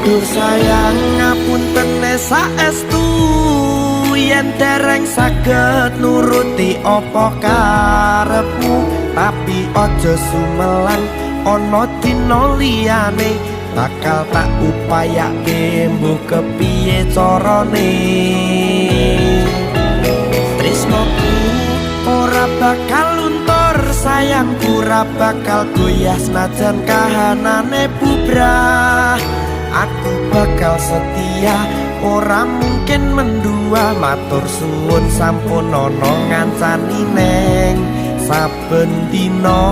Duh sayang ngapunten saestu yen dereng saged nuruti apa karepmu, tapi aja sumelang ana dina liyane bakal tak upayake mbuh kepiye carane. Tresnoku ora bakal luntur, sayangku ora bakal goyah senajan kahanane bubrah. Aku bakal setia, ora mungkin mendua. Matur suwun sampun ana ngancani neng saben dina.